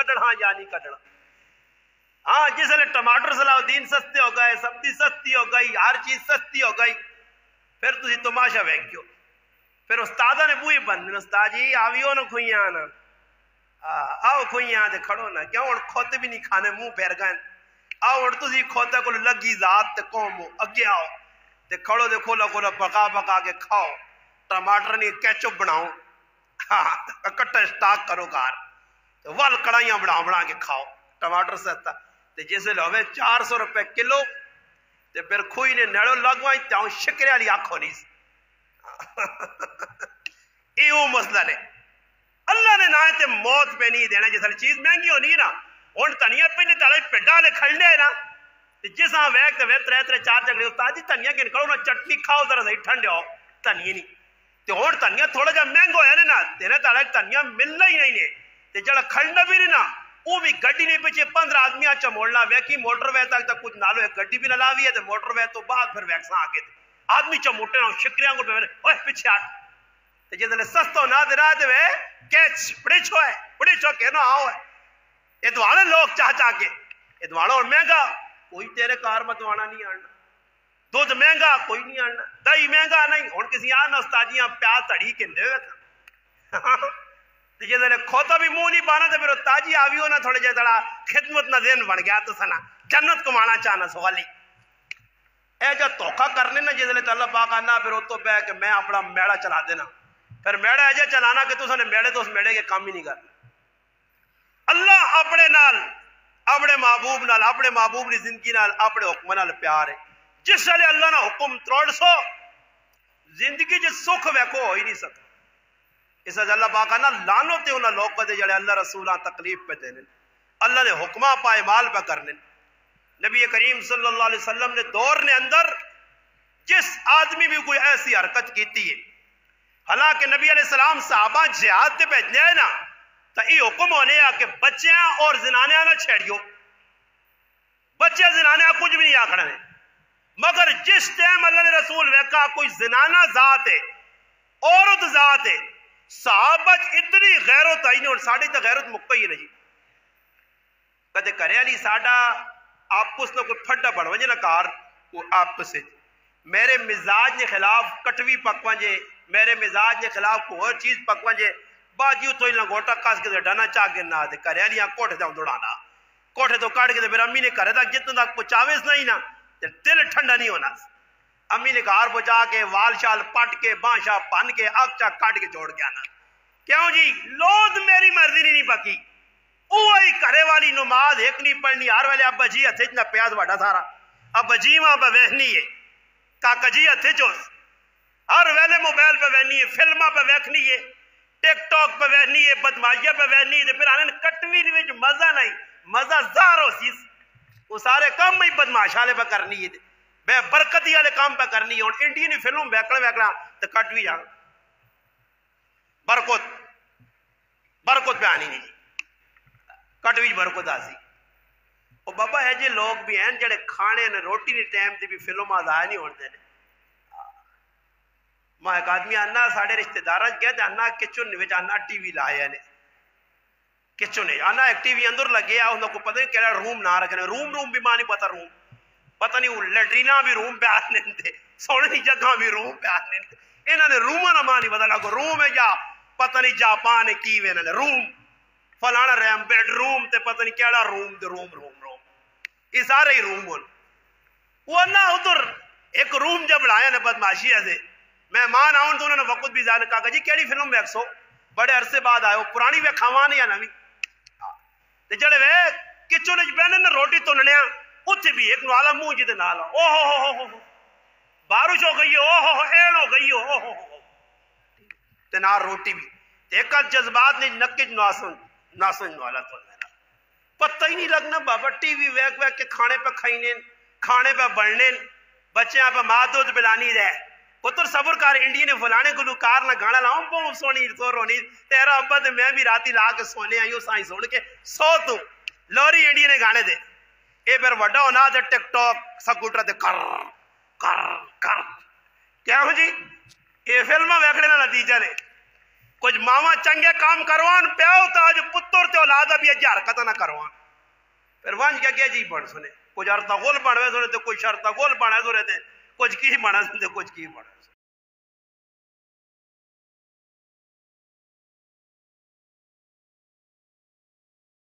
کٹنا یا نہیں کٹنا. ہاں جس لئے ٹماٹر صلاح الدین سستے ہو گئے, سبزی سستی ہو گئی, ہر چیز سستی ہو گئی, پھر تسی تماشا ویکھیو. پھر استادہ نے بوئی بندن, استاد جی آویو نہ کھوئیاں نا, آؤ کھوئیاں دے کھڑو نا, کیوں اور کھوتے بھی نہیں کھانے منہ پھیر گئے, آؤ اور تسی کھوتے کو لگی ذات تے قومو اگے آؤ تے کھڑو دے کھولا کھولا پکا پکا کے کھاؤ, ٹماٹر نہیں کیچپ بناؤ, کٹا سٹاک کرو گار, وال کڑائیاں بنا کے کھاؤ. ٹماٹر سستا تے جسے لوے 400 روپے کلو تے پھر کھوئی نے نیڑو لگوائیں تاؤں شکرے والی آنکھوں نہیں سی. ایو مسئلہ نے اللہ نے نہ تے موت پہ نہیں دینا. جس چیز مہنگی ہونی ہے نا, ہن تنیا پہلے تالے پڈا لے کھڑنے ہے نا, جس ہاں ویک تے ترے ترے چار چکڑے استاد جی تنیا کن کرو نا, چٹنی کھاؤ ذرا صحیح ٹھنڈے ہو, تنیا نہیں تے ہن تنیا تھوڑا جا مہنگا ہویا نا, تیرے تالے تنیا ملنا ہی نہیں نے. تے جڑا کھڑنا بھی نہیں نا, وہ بھی گڈی نہیں پیچھے 15 آدمی آچا موڑنا ویکی موٹر وے تک کچھ نالو ہے, گڈی بھی نہ لاوی ہے تے موٹر وے تو بعد پھر ویکساں آگے تے آدمی چا موٹے نہ شکریاں کو پہ اوہ پیچھے آٹ تے جیسے سستو نہ دے رہا دے وے کیچ بڑی چھو کہنا آؤ ہے. یہ دوانے لوگ چاہ چاہ کے, یہ دوانا اور مہنگا کوئی تیرے کار میں دوانا نہیں آنا, دودھ مہنگا کوئی نہیں آنا, دہی مہنگا نہیں. اور کسی آنا استادیاں پیاز تڑی کے دے وے جیسے کھوتا بھی منہ نہیں بانا تے پھر تاجی آویو نا تھوڑے جیسے خدمت نہ دین بن گیا تو سنا جنت کمانا چاہنا سوالی. اے جا توقع کرنے نا جیسے اللہ پاک آنا پھر اتو پہ کہ میں اپنا میڑا چلا دینا, پھر میڑا ایجا چلانا کہ تو سنے میڑے تو اس میڑے کے کام ہی نہیں کرنا. اللہ اپنے نال اپنے محبوب نال اپنے محبوب کی زندگی نال اپنے حکم نال پیار ہے. جس لئے اللہ نا حکم تروڑ سو زندگی جس سکھ ویکو ہو ہی نہیں سکتا. اس وجہ اللہ پاک آنا لانو تے انہا لوگ دے جڑے اللہ رسولہ تکلیف پہ دینے, اللہ نے حکمہ پائے مال پہ کرنے. نبی کریم صلی اللہ علیہ وسلم نے دور نے اندر جس آدمی بھی کوئی ایسی حرکت کیتی ہے, حالانکہ نبی علیہ السلام صحابہ جہاد تے بھیجنے ہیں نا تو یہ حکم ہونے ہے کہ بچیاں اور زنانیاں نہ چھیڑیو, بچے زنانیاں کچھ بھی نہیں آکھنا ہے. مگر جس ٹائم اللہ نے رسول ویکا کوئی زنانہ ذات ہے, عورت ذات ہے, صحابہ اتنی غیرت آئی نہیں, اور ساڑھی تا غیرت مکہ ہی نہیں. کہتے کرے علی ساڑھا آپس نے کوئی پھڑا بڑھ وجہ نہ کار وہ آپس سے میرے مزاج نے خلاف کٹوی پکوان جے, میرے مزاج نے خلاف کوئی اور چیز پکوان جے, باجیو تو ہی لنگوٹا کاس کے ڈانا چاہ کے نہ دے کرے علی کوٹھے جاؤں دوڑانا, کوٹھے تو کاٹ کے دے پھر امی نے کرے تک جتنا تک پچاویس نہیں نا دل ٹھنڈا نہیں ہونا. امی نے کار پہنچا کے وال شال پٹ کے بانشا پن کے اکچا کاٹ کے چھوڑ کے آنا. کیوں جی لوگ میری مرضی نہیں پکی, اوہی کرے والی نماز ایک نہیں پڑھنی, ہر ویلے ابا جی ہتھے اتنا پیاز وڈا سارا, ابا جی وہاں پہ ویکھنی ہے, کاکا جی ہتھے چوس, ہر ویلے موبائل پہ ویکھنی ہے, فلمہ پہ ویکھنی ہے, ٹک ٹاک پہ ویکھنی ہے, بدماشیاں پہ ویکھنی ہے. پھر آنے کٹوی وچ مزہ نہیں, مزہ زہر ہو سی, وہ سارے کام ہی بدماش والے پہ کرنی ہے, بے برکتی والے کام پہ کرنی ہے. اور انڈین فلم ویکھنا تو کٹوی جا برکت پہ آنی نہیں, کٹوی برکت آسی. وہ بابا ہے جی لوگ بھی ہیں جڑے کھانے نے روٹی نہیں ٹائم تے بھی فلم آزائے نہیں ہوتے ہیں. میں ایک آدمی آنا ساڑھے رشتہ دارہ گیا تھا, آنا کچن وچ آنا ٹی وی لائے نے, کچن ہے آنا ایک ٹی وی اندر لگے آ, انہوں کو پتہ نہیں کہہ روم نہ رکھنے, روم بھی ماں نہیں پتہ, روم پتہ نہیں وہ لیٹرینا بھی روم پہ آنے دے, سونے کی جگہ بھی روم پہ آنے دے. انہوں نے رومہ نہ ماں نہیں پتہ لگو روم ہے یا پتہ نہیں جاپان ہے کی وے, روم فلانا رہم بیڈ روم تے پتہ نہیں کیڑا روم تے روم یہ سارے ہی روم ہون. وہ نہ ادھر ایک روم جب لایا نے بدماشی ہے, مہمان آؤں تو انہوں نے وقت بھی زیادہ کہا جی کیڑی فلم ویکسو, بڑے عرصے بعد آئے, پرانی ویکھاواں نہیں آنا بھی تے جڑے وے کچن وچ بہنے نے روٹی تلنے اتھے بھی ایک نوالا منہ جی تے نال او ہو بارش ہو گئی, او ہو ایڑ ہو گئی, او ہو تے نال روٹی بھی, ایک جذبات نے نکج ناسن والا تو پتہ ہی نہیں لگنا. بابا ٹی وی ویک ویک کے کھانے پہ کھائینے, کھانے پہ بڑھنے, بچیاں پہ ماں دودھ پلانی رہے, پتر صبر کار انڈیا نے فلانے گلوکار نہ گانا لاؤں بہت سونی تو رونی تیرا ابا تے میں بھی راتی لا کے سونے آئیو سائیں سن کے سو تو لوری انڈیا نے گانے دے. اے پھر وڈا ہونا تے ٹک ٹاک سکوٹر تے کر کر کر کیا ہو جی, یہ فلمہ ویکھنے کا نتیجہ نے. کچھ ماما چنگے کام کروان پیاؤ تا جو پتر تے اولاد بھی اجی حرکت نہ کروان پھر وانج کیا جی بڑھ سنے کچھ ارتا گول بڑھوے سنے تو کچھ شرطا گول بڑھے سنے تھے کچھ کی بڑھا سنے کچھ کی بڑھا سنے